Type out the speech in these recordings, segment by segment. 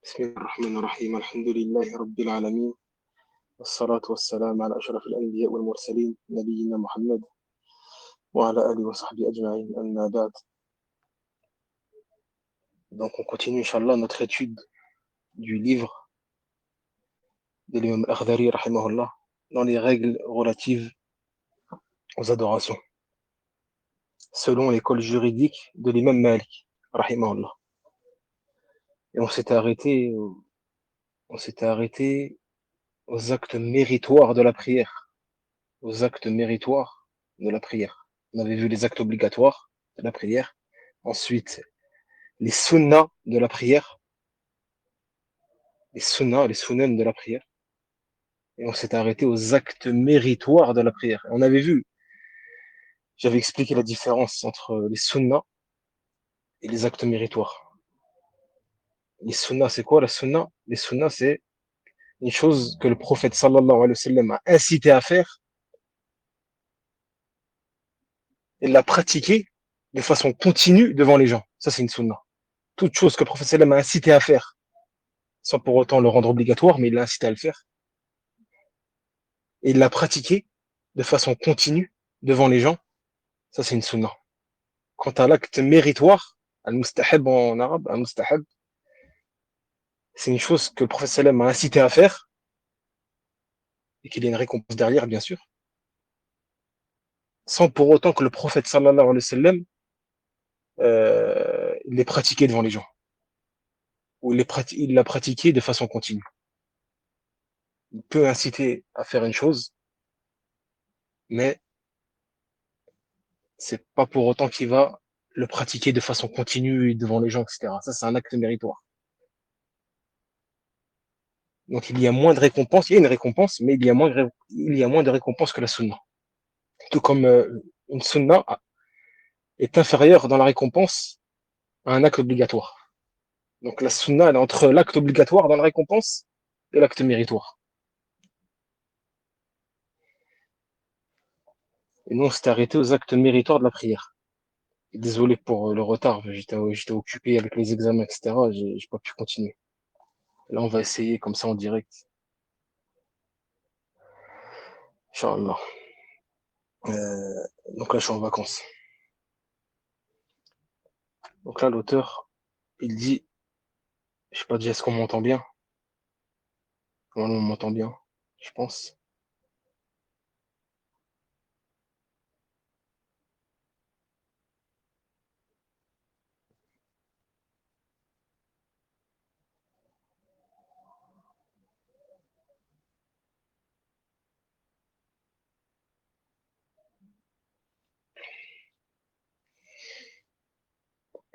بسم الله الرحمن الرحيم الحمد لله رب العالمين والصلاة والسلام على أشرف الأنبياء والمرسلين نبينا محمد وعلى آله وصحبه أجمعين أما بعد. Donc on continue Inch'Allah notre étude du livre de l'imam Al-Akhdari rahimahullah dans les règles relatives aux adorations selon l'école juridique de l'imam Malik rahimahullah. Et on s'était arrêté aux actes méritoires de la prière, aux actes méritoires de la prière. On avait vu les actes obligatoires de la prière. Ensuite, les sunnas de la prière, les sunnas, les sunan de la prière. Et on s'est arrêté aux actes méritoires de la prière. On avait vu, j'avais expliqué la différence entre les sunnas et les actes méritoires. Les sunnas, c'est quoi la sunna? Les sunnas, c'est une chose que le prophète sallallahu alayhi wa sallam a incité à faire et l'a pratiquée de façon continue devant les gens. Ça, c'est une sunna. Toute chose que le prophète sallam a incité à faire, sans pour autant le rendre obligatoire, mais il l'a incité à le faire. Et il l'a pratiqué de façon continue devant les gens. Ça, c'est une sunna. Quant à l'acte méritoire, al-mustahab en arabe, al-mustahab, c'est une chose que le prophète sallam a incité à faire et qu'il y a une récompense derrière, bien sûr, sans pour autant que le prophète sallallahu alayhi wa sallam l'ait pratiqué devant les gens ou il l'a pratiqué de façon continue. Il peut inciter à faire une chose, mais c'est pas pour autant qu'il va le pratiquer de façon continue devant les gens, etc. Ça, c'est un acte méritoire. Donc, il y a moins de récompenses. Il y a une récompense, mais il y a moins de récompenses que la sunna. Tout comme une sunna est inférieure dans la récompense à un acte obligatoire. Donc, la sunna, elle est entre l'acte obligatoire dans la récompense et l'acte méritoire. Et nous, on s'était arrêté aux actes méritoires de la prière. Et désolé pour le retard, j'étais occupé avec les examens, etc. J'ai pas pu continuer. Là, on va essayer comme ça en direct. Inch'Allah. Donc là, je suis en vacances. Donc là, l'auteur, il dit, je sais pas déjà, est-ce qu'on m'entend bien? Comment on m'entend bien, je pense.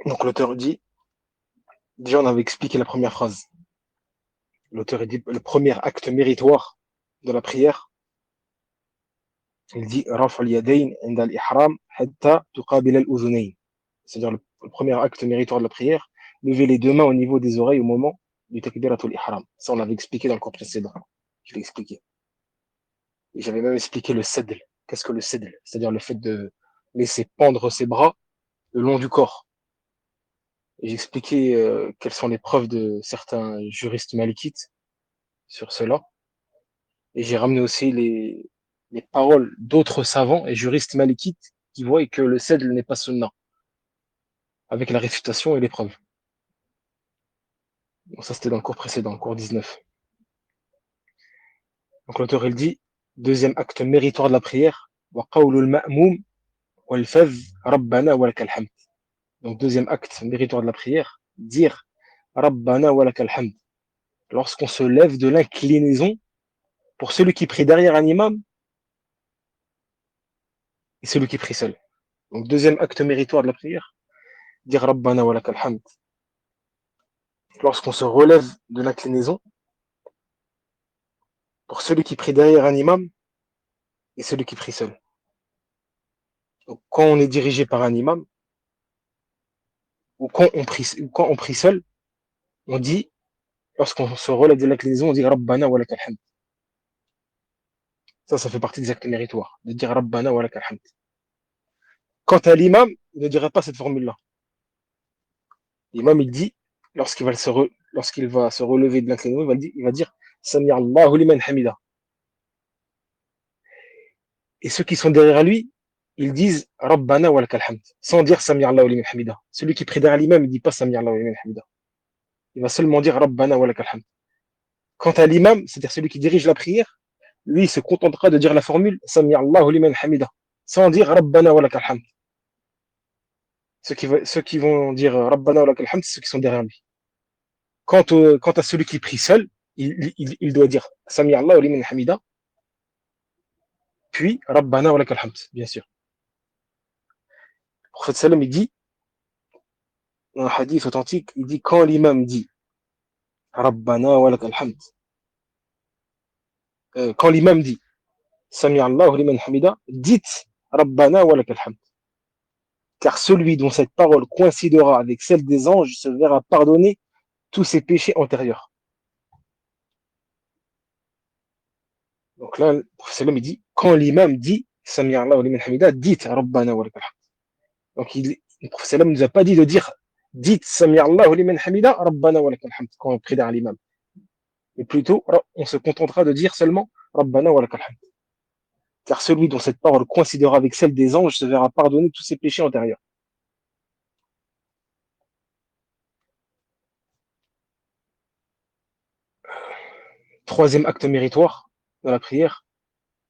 Donc l'auteur dit, déjà on avait expliqué la première phrase. L'auteur dit, le premier acte méritoire de la prière, il dit, رفع اليدين عند الإحرام حتى تقابل الأذنين. C'est-à-dire le premier acte méritoire de la prière, lever les deux mains au niveau des oreilles au moment du takbiratul ihram. Ça, on l'avait expliqué dans le cours précédent. Je l'ai expliqué. Et j'avais même expliqué le sedl. Qu'est-ce que le sedl? C'est-à-dire le fait de laisser pendre ses bras le long du corps. Et j'ai expliqué quelles sont les preuves de certains juristes malikites sur cela. Et j'ai ramené aussi les paroles d'autres savants et juristes malikites qui voient que le sedl n'est pas sunnah, avec la réfutation et les preuves. Donc ça, c'était dans le cours précédent, le cours 19. Donc l'auteur, il dit, deuxième acte méritoire de la prière, وَقَوْلُ الْمَأْمُومِ وَالْفَذْ رَبَّنَا وَلَكَ الْحَمْدِ. Donc deuxième acte méritoire de la prière, dire Rabbana wa lakal hamd. Lorsqu'on se lève de l'inclinaison pour celui qui prie derrière un imam et celui qui prie seul. Donc deuxième acte méritoire de la prière, dire Rabbana wa lakal hamd. Lorsqu'on se relève de l'inclinaison pour celui qui prie derrière un imam et celui qui prie seul. Donc quand on est dirigé par un imam ou quand on prie seul, on dit, lorsqu'on se relève de l'inclinaison, on dit Rabbana wa lakal hamd. Ça fait partie des actes méritoires, de dire Rabbana wa lakal hamd. Quant à l'imam, il ne dirait pas cette formule-là. L'imam, il dit, lorsqu'il va lorsqu'il va se relever de l'inclinaison, il va dire Sami Allahu liman hamida. Et ceux qui sont derrière lui, ils disent Rabbana wa lakal hamd, sans dire Sami Allahu liman hamida. Celui qui prie derrière l'imam, il ne dit pas Sami Allahu liman hamida. Il va seulement dire Rabbana wa lakal hamd. Quant à l'imam, c'est-à-dire celui qui dirige la prière, lui, il se contentera de dire la formule Sami Allahu liman hamida, sans dire Rabbana wa lakal hamd. Ceux qui vont dire Rabbana wa lakal hamd, c'est ceux qui sont derrière lui. Quant à celui qui prie seul, il doit dire Sami Allahu liman hamida, puis Rabbana wa lakal hamd, bien sûr. Le prophète sallam, il dit, dans un hadith authentique, il dit quand l'imam dit Rabbana wa lakal hamd, quand l'imam dit Sami Allahu liman hamida, dites Rabbana wa lakal hamd. Car celui dont cette parole coïncidera avec celle des anges se verra pardonner tous ses péchés antérieurs. Donc là, le prophète il dit, quand l'imam dit Sami Allahu liman hamida, dites Rabbana wa lakal hamd. Donc le prophète ne nous a pas dit de dire dites Sami Allahu liman hamida, Rabbana wa lakal hamd quand on prie derrière l'imam. Mais plutôt, on se contentera de dire seulement Rabbana wa lakal hamd. Car celui dont cette parole coïncidera avec celle des anges se verra pardonner tous ses péchés antérieurs. Troisième acte méritoire dans la prière,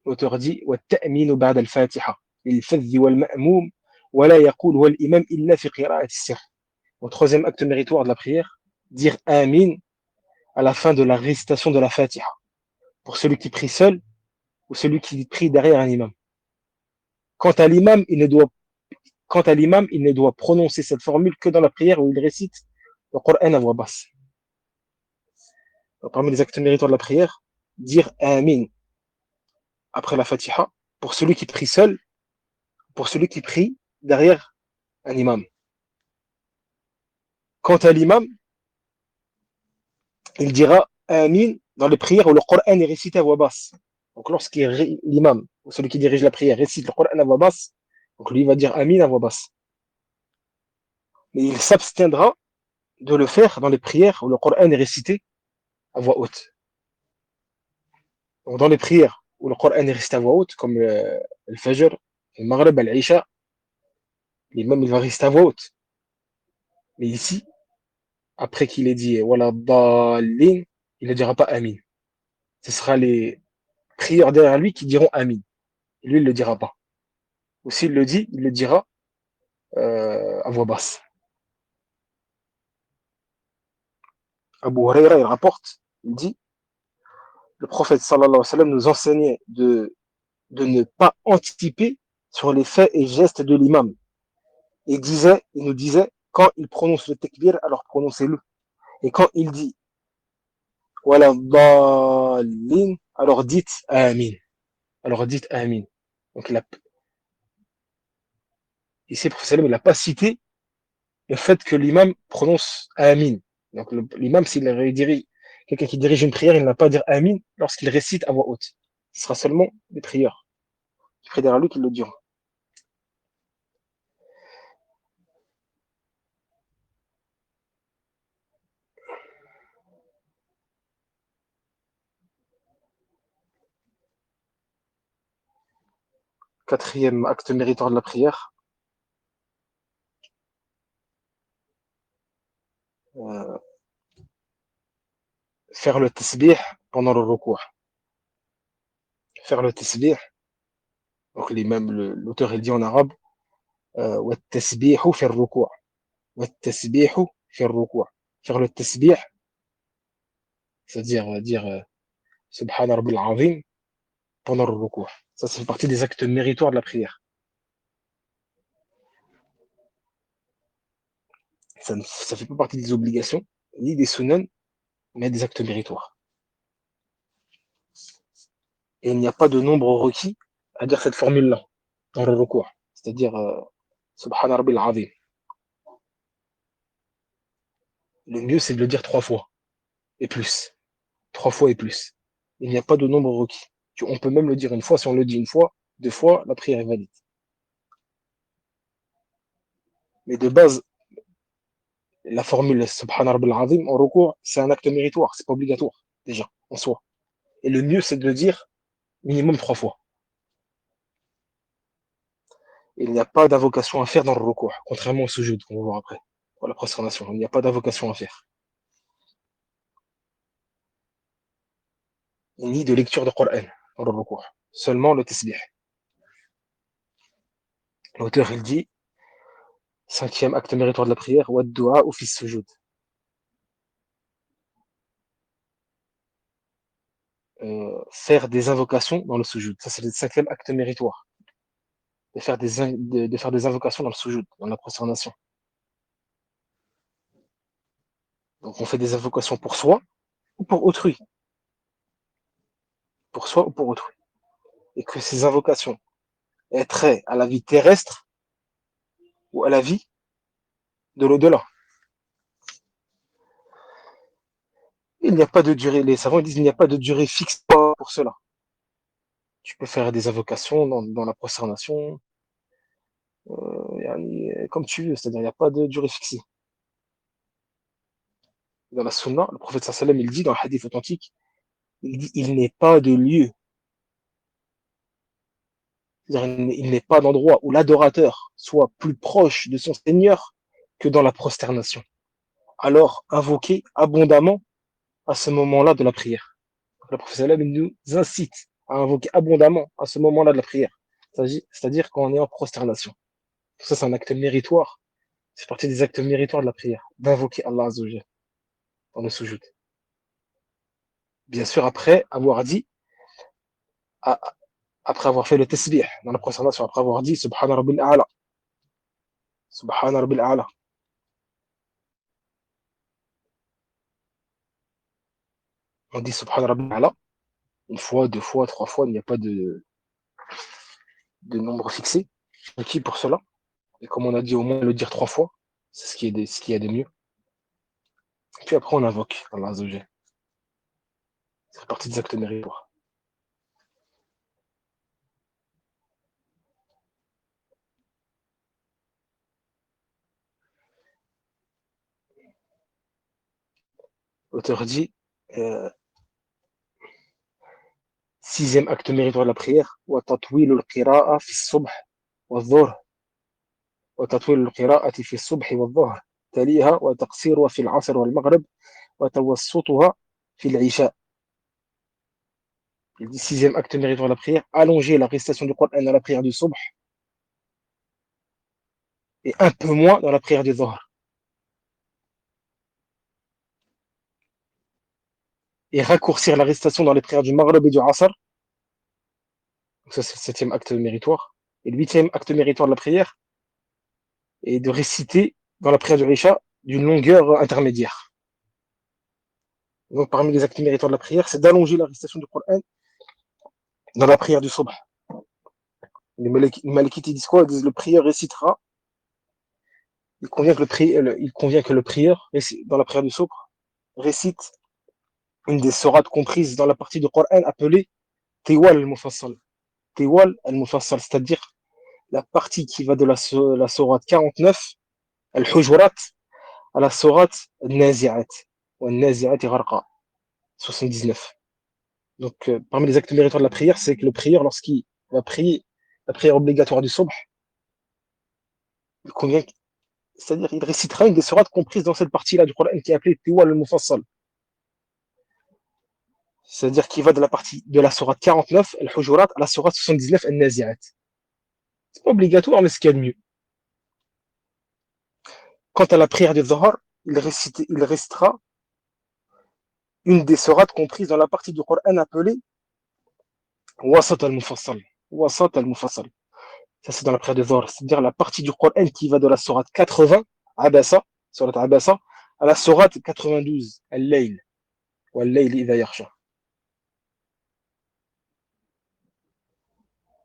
l'auteur dit وَالتَّأْمِينُ بَعْدَ الْفَاتِحَةِ لِلْفَذِّ وَالْمَأْمُومِ وَلَا يَقُولُ وَالْإِمَامِ إِلَّا فِي قِرَاءَةِ السِّرِّ. Au troisième acte méritoire de la prière, dire Amin à la fin de la récitation de la Fatiha, pour celui qui prie seul ou celui qui prie derrière un imam. Quant à l'imam, il ne doit prononcer cette formule que dans la prière où il récite le Coran à voix basse. Donc, parmi les actes méritoires de la prière, dire Amin après la Fatiha pour celui qui prie seul, pour celui qui prie derrière un imam. Quant à l'imam, il dira Amin dans les prières où le Coran est récité à voix basse. Donc lorsque l'imam ou celui qui dirige la prière récite le Coran à voix basse, donc lui va dire Amin à voix basse. Mais il s'abstiendra de le faire dans les prières où le Coran est récité à voix haute. Donc dans les prières où le Coran est récité à voix haute, comme le Fajr, le Maghrib, l'Isha, l'imam il va réciter à voix haute. Mais ici, après qu'il ait dit Wala Dalin, il ne dira pas Amin. Ce sera les prieurs derrière lui qui diront Amin. Et lui, il ne le dira pas. Ou s'il le dit, il le dira à voix basse. Abu Huraira, il rapporte, il dit, le prophète sallallahu alayhi wa sallam nous enseignait de ne pas anticiper sur les faits et gestes de l'imam. Il nous disait, quand il prononce le takbir, alors prononcez-le. Et quand il dit, voilà, dalin, alors dites amin. Alors dites amin. Donc ici, le prophète il n'a pas cité le fait que l'imam prononce amin. Donc l'imam, quelqu'un qui dirige une prière, il n'a pas à dire amin lorsqu'il récite à voix haute. Ce sera seulement des prieurs. Je prie derrière lui qui le diront. Quatrième acte méritoire de la prière, euh, faire le tasbih pendant le recours. Faire le tasbih, donc l'auteur il dit en arabe, والتسبيح في الركوع. والتسبيح في الركوع. Faire le tasbih, c'est-à-dire dire Subhana Rabbil Azim pendant le recours. Ça fait partie des actes méritoires de la prière. Ça ne fait pas partie des obligations, ni des sunan, mais des actes méritoires. Et il n'y a pas de nombre requis à dire cette formule-là dans le recours. C'est-à-dire Subhana Rabbil Azim. Le mieux, c'est de le dire 3 fois et plus. 3 fois et plus. Il n'y a pas de nombre requis. On peut même le dire une fois. Si on le dit une fois, 2 fois, la prière est valide. Mais de base, La formule Subhana Rabbil Azim en recours, c'est un acte méritoire, c'est pas obligatoire, déjà, en soi. Et le mieux, c'est de le dire minimum 3 fois. Il n'y a pas d'invocation à faire dans le recours, contrairement au sujoud, qu'on va voir après, pour la prosternation. Il n'y a pas d'invocation à faire, ni de lecture de Coran dans le recours. Seulement le tasbih. L'auteur, il dit, cinquième acte méritoire de la prière, wa dua ou fils sujoud. Faire des invocations dans le sujoud. Ça, c'est le cinquième acte méritoire. De faire des invocations dans le sujoud, dans la prosternation. Donc, on fait des invocations pour soi ou pour autrui. Pour soi ou pour autrui. Et que ces invocations aient trait à la vie terrestre ou à la vie de l'au-delà. Il n'y a pas de durée, les savants disent qu'il n'y a pas de durée fixe pour cela. Tu peux faire des invocations dans la prosternation, comme tu veux, c'est-à-dire il n'y a pas de durée fixée. Dans la sunna, le prophète sallam, il dit dans le hadith authentique, il dit il n'est pas de lieu, c'est-à-dire il n'est pas d'endroit où l'adorateur soit plus proche de son Seigneur que dans la prosternation. Alors invoquez abondamment à ce moment-là de la prière. Le prophète sallam, il nous incite à invoquer abondamment à ce moment-là de la prière, c'est-à-dire quand on est en prosternation. Tout ça, c'est un acte méritoire. C'est partie des actes méritoires de la prière, d'invoquer Allah Azzawajal dans le sujoud. Bien sûr, après avoir dit, après avoir fait le tasbih dans la prosternation, après avoir dit Subhana Rabbil A'la, Subhana Rabbil A'la, on dit Subhana Rabbil A'la, une fois, 2 fois, 3 fois, il n'y a pas de nombre fixé. Qui pour cela? Et comme on a dit, au moins le dire 3 fois, c'est ce qui est de mieux. Puis après, on invoque Allah Azzawajal. C'est partie des actes méritoires. L'auteur dit, euh, sixième acte méritoire de la prière, wa tatwil al-qira'a fi as-subh wa adh-dhuhr, وتطويل القراءة في الصبح والظهر تليها وتقصيرها في العصر والمغرب وتوسطها في العشاء. Il dit sixième acte méritoire de la prière, allonger la récitation du Coran dans la prière du Subh et un peu moins dans la prière du Dhuhr. Et raccourcir la récitation dans les prières du Maghrib et du Asr. Donc ça, c'est le septième acte méritoire. Et le huitième acte méritoire de la prière est de réciter dans la prière du Isha d'une longueur intermédiaire. Donc parmi les actes méritoires de la prière, c'est d'allonger la récitation du Coran dans la prière du Subh. Les Malikites disent quoi? Ils disent le prieur récitera. Il convient que le prieur, dans la prière du Subh, récite une des sourates comprises dans la partie du Coran appelée Tiwal al-Mufassal. Tiwal al-Mufassal, c'est-à-dire la partie qui va de la sourate 49, al-Hujurat, à la sourate al-Nazi'at, ou al-Nazi'at gharqa, 79. Donc, parmi les actes méritoires de la prière, c'est que le prieur, lorsqu'il va prier la prière obligatoire du Subh, il convient, c'est-à-dire il récitera une des sourates comprises dans cette partie-là du Coran qui est appelée Tiwal al-Mufassal. C'est-à-dire qu'il va de la partie de la sourate 49, Al-Hujurat, à la sourate 79, Al-Nazi'at. C'est pas obligatoire, mais c'est ce qu'il y a de mieux. Quant à la prière du Dhuhr, il récitera une des sourates comprises dans la partie du Coran appelée Wasat al-Mufassal. Wasat al-Mufassal. Ça, c'est dans la prière du Dhuhr. C'est-à-dire la partie du Coran qui va de la sourate 80, Abasa, sourate Abasa, à la sourate 92, Al-Layl. Ou Al-Layl idha yakhsha.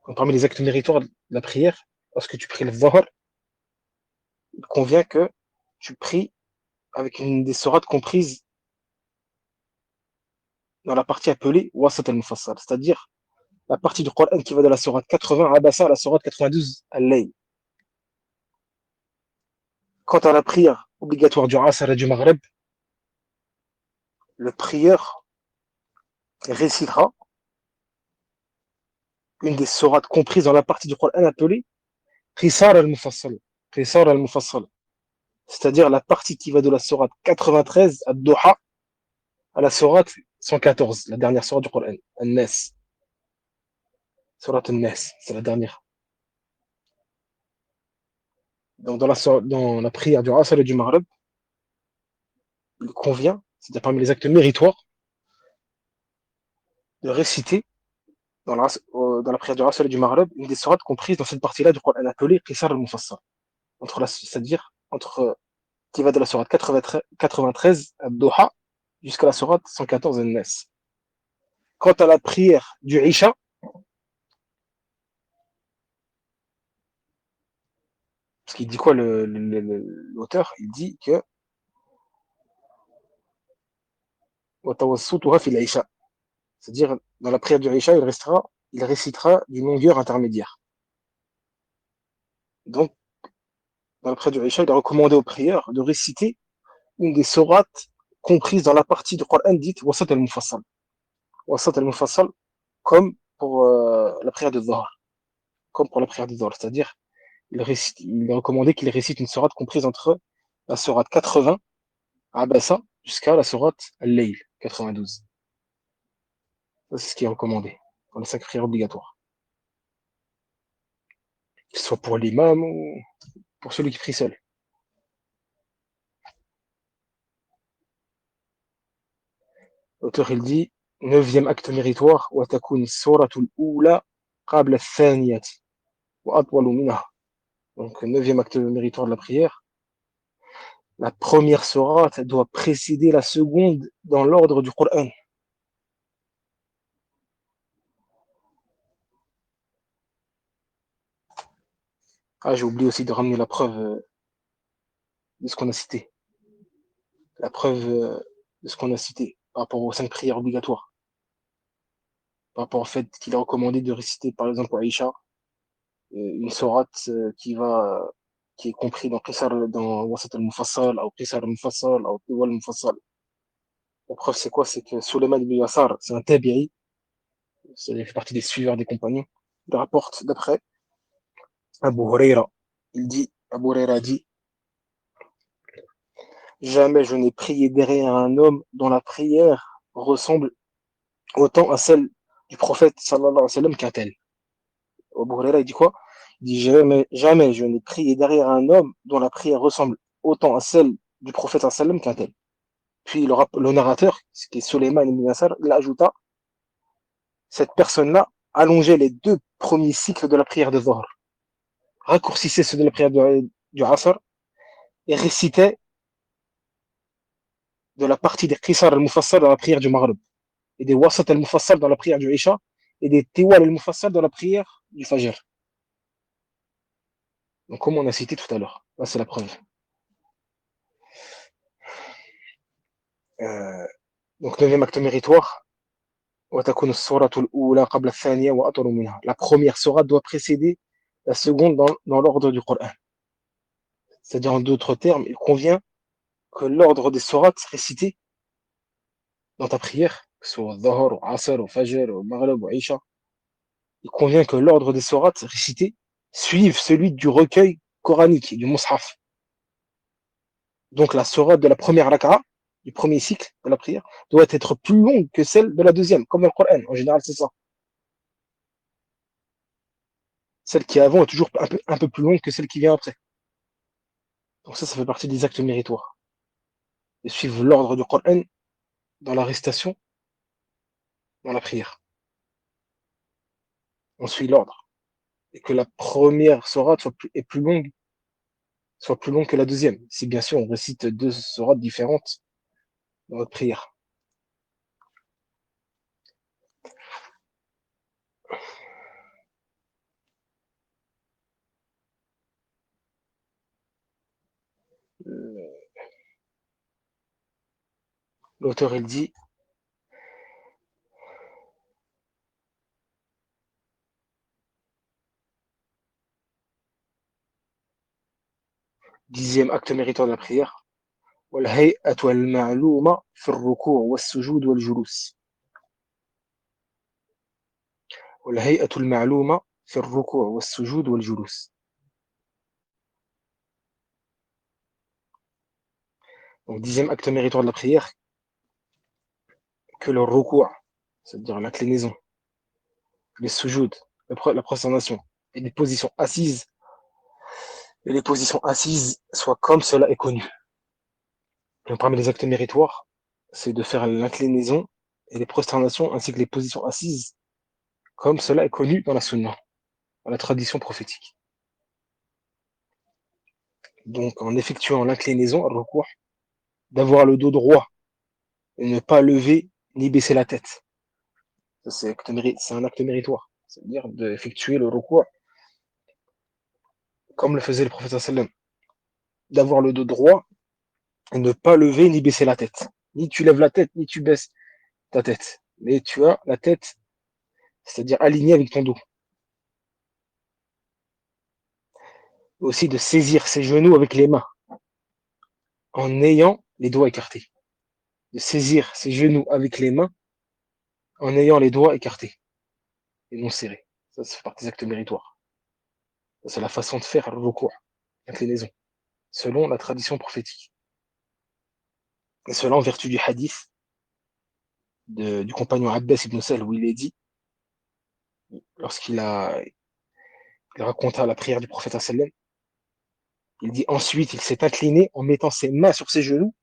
Donc, parmi les actes méritoires de la prière, lorsque tu pries le Dhuhr, il convient que tu pries avec une des sourates comprises dans la partie appelée Wasat al-Mufassal, c'est-à-dire la partie du Coran qui va de la sourate 80 à la sourate 92 al-Layl. Quant à la prière obligatoire du Asr et du Maghreb, le prieur récitera une des sourates comprises dans la partie du Coran appelée Qisar al-Mufassal. Qisar al-Mufassal. C'est-à-dire la partie qui va de la sourate 93 à Doha à la sourate 114, la dernière sourate du Coran, An-Nas. Sourate An-Nas, c'est la dernière. Donc dans la prière du Asr et du Maghreb, il convient, c'est-à-dire parmi les actes méritoires, de réciter dans la prière du Asr et du Maghreb une des sourates comprises dans cette partie-là du Coran appelée Qisar al-Mufassal. C'est-à-dire qui va de la sourate 93 à Doha jusqu'à la sourate 114 An-Nas. Quant à la prière du Isha, parce qu'il dit quoi l'auteur? Il dit que c'est-à-dire dans la prière du Isha, il récitera d'une longueur intermédiaire. Donc, dans la prière du Isha, il est recommandé aux prieurs de réciter une des sourates comprises dans la partie du Coran dite Wasat al-Mufassal. Wasat al-Mufassal, comme pour la prière de Dhuhr. Comme pour la prière de Dhuhr. C'est-à-dire, il est recommandé qu'il récite une sourate comprise entre la sourate 80, Abasa, jusqu'à la sourate Al-Layl, 92. Ça, c'est ce qui est recommandé dans les 5 prières obligatoires. Que ce soit pour l'imam ou pour celui qui prie seul. L'auteur, il dit, neuvième acte méritoire, وَتَكُونِ السُّورَةُ الْأُولَى قَبْلَ الثَّانِيَةِ وَأَطْوَلُ مِنْهَا. Donc, neuvième acte méritoire de la prière. La première sourate doit précéder la seconde dans l'ordre du Coran. Ah, j'ai oublié aussi de ramener la preuve de ce qu'on a cité. La preuve de ce qu'on a cité par rapport aux 5 prières obligatoires. Par rapport au fait qu'il est recommandé de réciter, par exemple, à Aïcha, une sourate qui est compris dans Wasat al-Mufassal, ou Qisar al-Mufassal, ou Tiwal al-Mufassal. La preuve, c'est quoi? C'est que Suleiman ibn Yassar, c'est un tabi'i, il fait partie des suiveurs des compagnons. Il rapporte d'après Abu Huraira. Abu Huraira dit, jamais je n'ai prié derrière un homme dont la prière ressemble autant à celle du prophète sallallahu alayhi wa sallam qu'à tel. Abu Huraira, il dit quoi? Il dit jamais je n'ai prié derrière un homme dont la prière ressemble autant à celle du prophète sallallahu alayhi wa sallam qu'à tel. Puis le narrateur, qui est Suleiman ibn Yassar, il ajouta, cette personne-là allongeait les 2 premiers cycles de la prière de Dhuhr, raccourcissait ceux de la prière du Asr et récitait de la partie des Qisar al-Mufassal dans la prière du Maghrib, et des Wasat al-Mufassal dans la prière du Isha, et des Tiwal al-Mufassal dans la prière du Fajr. Donc, comme on a cité tout à l'heure, là c'est la preuve. Euh, donc, 9e acte méritoire, la première sourate doit précéder la seconde dans l'ordre du Coran. C'est-à-dire, en d'autres termes, il convient que l'ordre des sourates récitées dans ta prière, que ce soit Dhuhr, ou Asr, ou Fajr, ou Maghrib, ou Isha, il convient que l'ordre des sourates récitées suive celui du recueil coranique, du Mus'haf. Donc la sourate de la première raka'a, du premier cycle de la prière, doit être plus longue que celle de la deuxième, comme le Coran. En général, c'est ça. Celle qui est avant est toujours un peu plus longue que celle qui vient après. Donc ça fait partie des actes méritoires. Et suivre l'ordre du Coran dans la récitation, dans la prière. On suit l'ordre. Et que la première sourate soit plus longue que la deuxième. Si bien sûr on récite 2 sourates différentes dans notre prière. L'auteur, il dit, 10e acte méritoire de la prière. والهيئة المعلومة في الركوع والسجود والجلوس. والهيئة المعلومة في الركوع والسجود والجلوس. Donc, dixième acte méritoire de la prière, que le recours, c'est-à-dire l'inclinaison, les sujoud, la prosternation, et les positions assises soient comme cela est connu. Donc, parmi les actes méritoires, c'est de faire l'inclinaison et les prosternations ainsi que les positions assises, comme cela est connu dans la sunna, dans la tradition prophétique. Donc, en effectuant l'inclinaison, le recours, d'avoir le dos droit et ne pas lever ni baisser la tête. C'est un acte méritoire. C'est-à-dire d'effectuer le recours comme le faisait le prophète sallam, d'avoir le dos droit et ne pas lever ni baisser la tête. Ni tu lèves la tête, ni tu baisses ta tête. Mais tu as la tête, c'est-à-dire alignée avec ton dos. Aussi de saisir ses genoux avec les mains en ayant les doigts écartés. De saisir ses genoux avec les mains en ayant les doigts écartés et non serrés. Ça fait partie des actes méritoires. C'est la façon de faire le recours, l'inclinaison, selon la tradition prophétique. Et cela en vertu du hadith du compagnon Abbas ibn Sal où il est dit, lorsqu'il raconta la prière du prophète sallam, il dit ensuite il s'est incliné en mettant ses mains sur ses genoux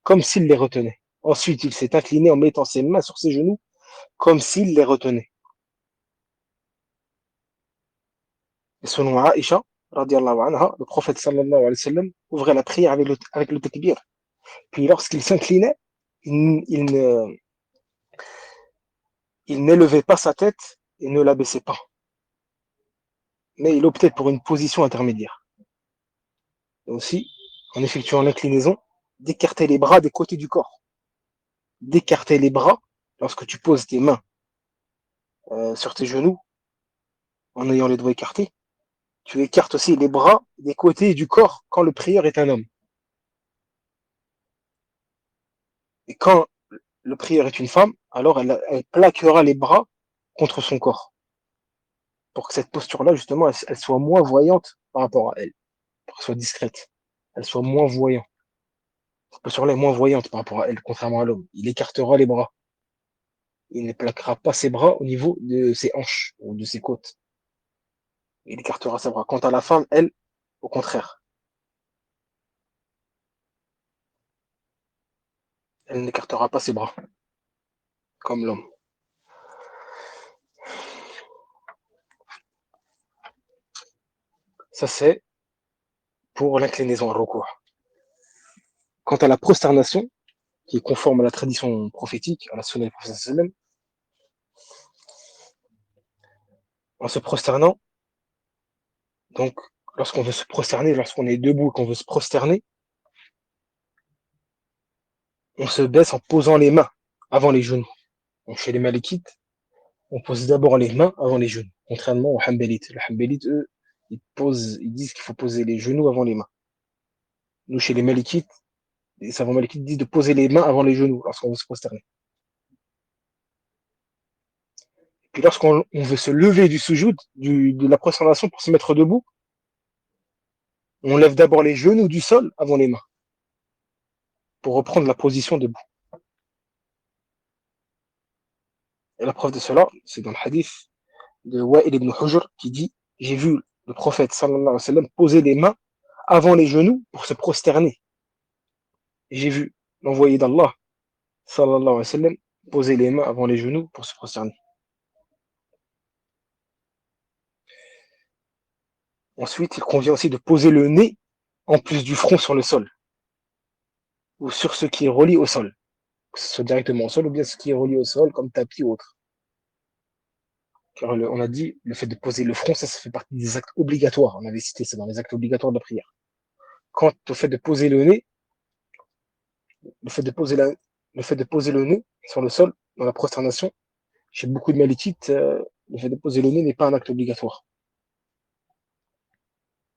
comme s'il les retenait. Ensuite il s'est incliné en mettant ses mains sur ses genoux comme s'il les retenait. Et selon Aïcha, radiallahu anha, le prophète sallallahu alayhi wa sallam ouvrait la prière avec le takbir. Puis lorsqu'il s'inclinait, il n'élevait pas sa tête et ne la baissait pas. Mais il optait pour une position intermédiaire. Et aussi, en effectuant l'inclinaison, d'écarter les bras des côtés du corps. D'écarter les bras lorsque tu poses tes mains sur tes genoux en ayant les doigts écartés. Tu écartes aussi les bras des côtés du corps quand le prieur est un homme. Et quand le prieur est une femme, alors elle plaquera les bras contre son corps. Pour que cette posture-là, justement, elle soit moins voyante par rapport à elle. Pour qu'elle soit discrète. Elle soit moins voyante. Cette posture-là est moins voyante par rapport à elle, contrairement à l'homme. Il écartera les bras. Il ne plaquera pas ses bras au niveau de ses hanches ou de ses côtes. Il écartera ses bras. Quant à la femme, elle, au contraire, elle n'écartera pas ses bras, comme l'homme. Ça, c'est pour l'inclinaison à recours. Quant à la prosternation, qui est conforme à la tradition prophétique, à la sunna du prophète sallam, en se prosternant, donc, lorsqu'on veut se prosterner, lorsqu'on est debout et qu'on veut se prosterner, on se baisse en posant les mains avant les genoux. Donc, chez les Malikites, on pose d'abord les mains avant les genoux, contrairement aux Hanbalites. Les Hanbalites, eux, ils disent qu'il faut poser les genoux avant les mains. Nous, chez les Malikites, les savants Malikites disent de poser les mains avant les genoux lorsqu'on veut se prosterner. Puis lorsqu'on veut se lever du sujoud, de la prosternation pour se mettre debout, on lève d'abord les genoux du sol avant les mains, pour reprendre la position debout. Et la preuve de cela, c'est dans le hadith de Wa'il ibn Hujr qui dit j'ai vu le prophète sallallahu alayhi wa sallam poser les mains avant les genoux pour se prosterner. Et j'ai vu l'envoyé d'Allah sallallahu alayhi wa sallam poser les mains avant les genoux pour se prosterner. Ensuite, il convient aussi de poser le nez en plus du front sur le sol ou sur ce qui est relié au sol, que ce soit directement au sol ou bien ce qui est relié au sol comme tapis ou autre. Car on a dit le fait de poser le front, ça fait partie des actes obligatoires. On avait cité ça dans les actes obligatoires de la prière. Quant au fait de poser le nez, le fait de poser le fait de poser le nez sur le sol dans la prosternation, chez beaucoup de malikites, le fait de poser le nez n'est pas un acte obligatoire,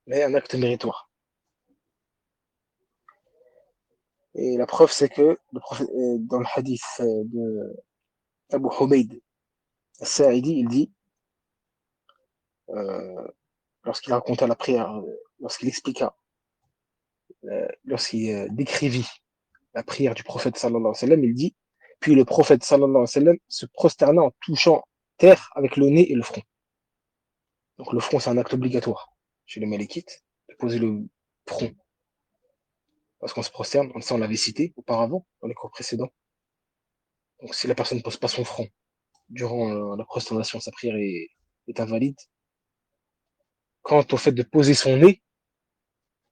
mais un acte méritoire. Et la preuve, c'est que dans le hadith de Abu Humayd As-Sa'idi, il dit, euh, lorsqu'il raconta la prière, lorsqu'il expliqua, lorsqu'il décrivit la prière du prophète sallallahu alayhi wa sallam, il dit, puis le prophète sallallahu alayhi wa sallam se prosterna en touchant terre avec le nez et le front. Donc le front, c'est un acte obligatoire chez les Malikites, de poser le front parce qu'on se prosterne. Ça, on l'avait cité auparavant, dans les cours précédents. Donc si la personne ne pose pas son front durant la prosternation, sa prière est invalide. Quant au fait de poser son nez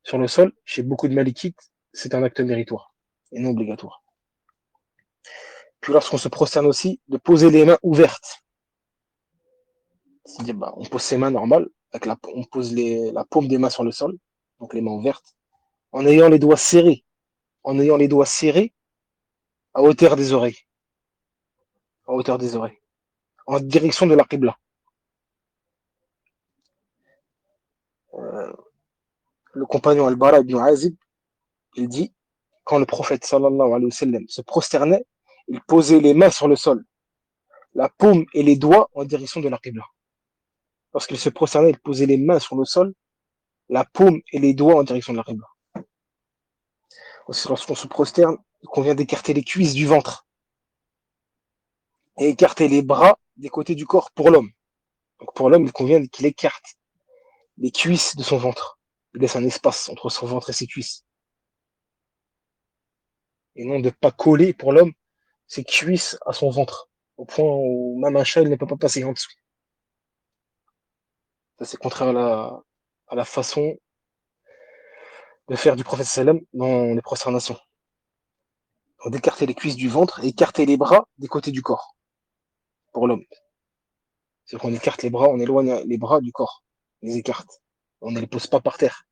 sur le sol, chez beaucoup de Malikites, c'est un acte méritoire et non obligatoire. Puis lorsqu'on se prosterne aussi, de poser les mains ouvertes. C'est-à-dire, on pose ses mains normales, on pose la paume des mains sur le sol, donc les mains ouvertes, en ayant les doigts serrés, à hauteur des oreilles, en direction de la Qibla. Euh, le compagnon Al-Bara ibn Azib, il dit, quand le prophète sallallahu alayhi wa sallam se prosternait, il posait les mains sur le sol, la paume et les doigts en direction de la Qibla. Lorsqu'il se prosternait, il posait les mains sur le sol, la paume et les doigts en direction de la Qibla. Aussi, lorsqu'on se prosterne, il convient d'écarter les cuisses du ventre et écarter les bras des côtés du corps pour l'homme. Donc pour l'homme, il convient qu'il écarte les cuisses de son ventre. Il laisse un espace entre son ventre et ses cuisses. Et non de ne pas coller pour l'homme ses cuisses à son ventre, au point où même un chat il ne peut pas passer en dessous. Ça, c'est contraire à la façon de faire du prophète sallam dans les prosternations. Donc d'écarter les cuisses du ventre et écarter les bras des côtés du corps pour l'homme. C'est qu'on écarte les bras, on éloigne les bras du corps. On les écarte. On ne les pose pas par terre.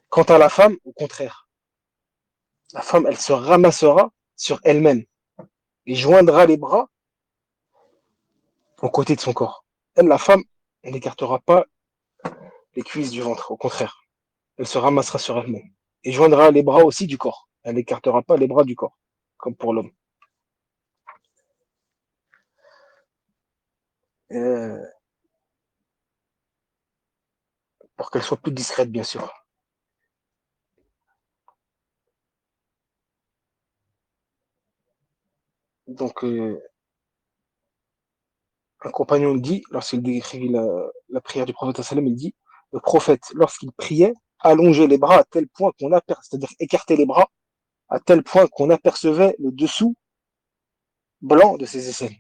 Quant à la femme, au contraire, la femme, elle se ramassera sur elle-même et joindra les bras aux côtés de son corps. Elle, la femme, elle n'écartera pas les cuisses du ventre, au contraire. Elle se ramassera sur elle-même et joindra les bras aussi du corps. Elle n'écartera pas les bras du corps, comme pour l'homme. Euh, pour qu'elle soit plus discrète, bien sûr. Donc, un compagnon dit, lorsqu'il décrit la prière du prophète, il dit, le prophète, lorsqu'il priait, allongeait les bras à tel point qu'on apercevait, c'est-à-dire écarter les bras à tel point qu'on apercevait le dessous blanc de ses aisselles,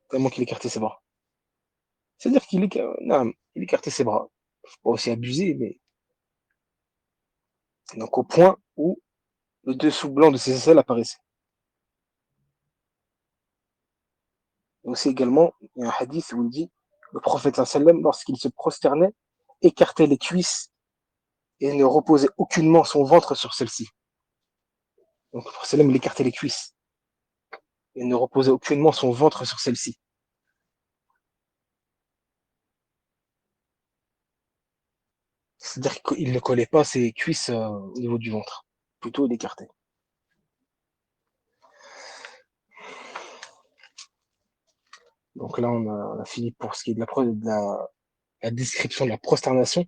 tellement qu'il écartait ses bras. C'est-à-dire il écartait ses bras. Faut pas aussi abuser, mais donc au point où le dessous blanc de ses aisselles apparaissait. Et aussi également, il y a un hadith où il dit, le prophète sallam, lorsqu'il se prosternait, écartait les cuisses et ne reposait aucunement son ventre sur celle-ci. Donc le prophète il écartait les cuisses et ne reposait aucunement son ventre sur celle-ci. C'est-à-dire qu'il ne collait pas ses cuisses au niveau du ventre. Plutôt il écartait. Donc là, on a fini pour ce qui est la description de la prosternation,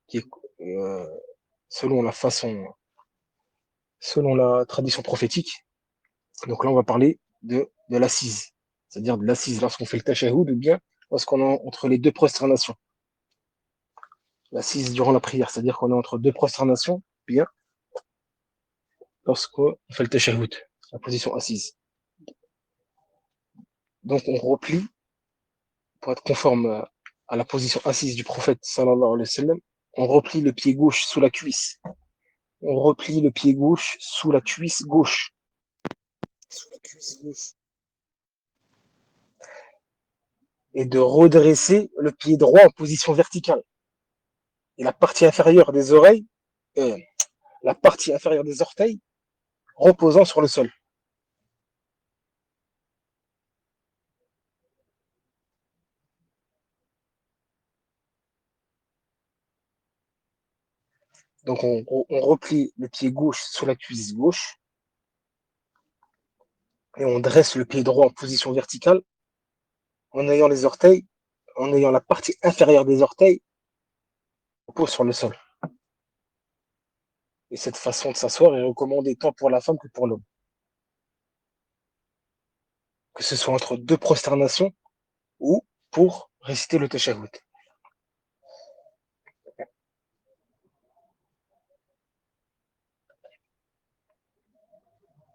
qui est selon la façon, selon la tradition prophétique. Donc là, on va parler de l'assise, c'est-à-dire de l'assise lorsqu'on fait le tachahoud ou bien lorsqu'on est entre les deux prosternations. L'assise durant la prière, c'est-à-dire qu'on est entre deux prosternations, bien lorsqu'on fait le tachahoud, la position assise. Donc on replie, pour être conforme à la position assise du prophète sallallahu alayhi wa sallam, on replie le pied gauche sous la cuisse. On replie le pied gauche sous la cuisse gauche. Sous la cuisse gauche. Et de redresser le pied droit en position verticale. Et la partie inférieure des oreilles, euh, la partie inférieure des orteils reposant sur le sol. Donc, on replie le pied gauche sur la cuisse gauche et on dresse le pied droit en position verticale en ayant les orteils, en ayant la partie inférieure des orteils on pose sur le sol. Et cette façon de s'asseoir est recommandée tant pour la femme que pour l'homme. Que ce soit entre deux prosternations ou pour réciter le tashahhud.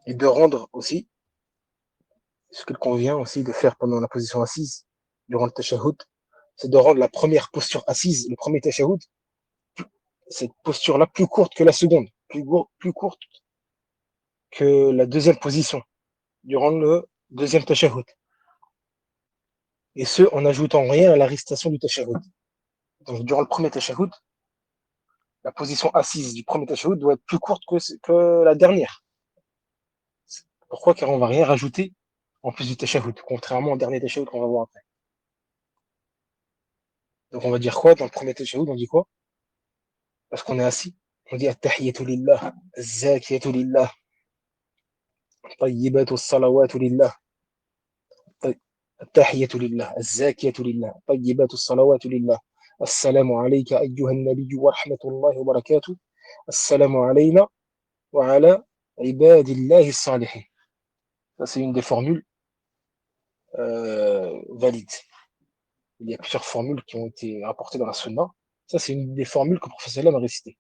Et de rendre aussi ce qu'il convient aussi de faire pendant la position assise, durant le tashahhud, c'est de rendre la première posture assise, le premier tashahhud, cette posture-là plus courte que la seconde, plus courte que la deuxième position, durant le deuxième tashahhud. Et ce, en n'ajoutant rien à la récitation du tashahhud. Donc, durant le premier tashahhud, la position assise du premier tashahhud doit être plus courte que la dernière. Pourquoi? Car on va rien rajouter en plus du tashahhud, contrairement au dernier tashahhud qu'on va voir après. Donc on va dire quoi dans le premier tashahhud? On dit quoi? Parce qu'on est assis. On dit at-tahiyyatu lillah, az-zakiyatu lillah, tayyibatu as-salawatu lillah, at-tahiyyatu lillah, az-zakiyatu lillah, tayyibatu as-salawatu lillah. السلام عليك أيها النبي ورحمة الله وبركاته السلام علينا وعلى عباد الله الصالحين. Ça, c'est une des formules valides. Il y a plusieurs formules qui ont été rapportées dans la sunna. Ça, c'est une des formules que le professeur a récité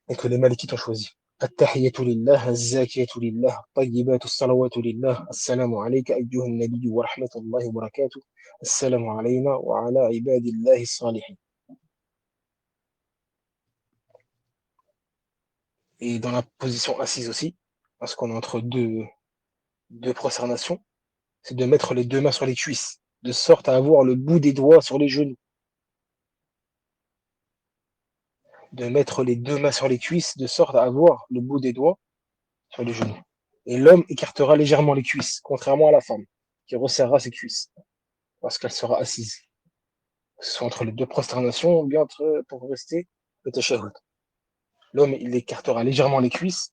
et que les malikites ont choisi. التحية لله الزاكية لله طيبات الصلوات لله السلام عليك أيها النبي ورحمة الله وبركاته السلام علينا وعلى عباد الله الصالحين. Et dans la position assise aussi, parce qu'on est entre deux prosternations, c'est de mettre les deux mains sur les cuisses, de sorte à avoir le bout des doigts sur les genoux. De mettre les deux mains sur les cuisses, de sorte à avoir le bout des doigts sur les genoux. Et l'homme écartera légèrement les cuisses, contrairement à la femme, qui resserrera ses cuisses, parce qu'elle sera assise. Que ce soit entre les deux prosternations, ou bien pour rester le tashahhud. L'homme, il écartera légèrement les cuisses.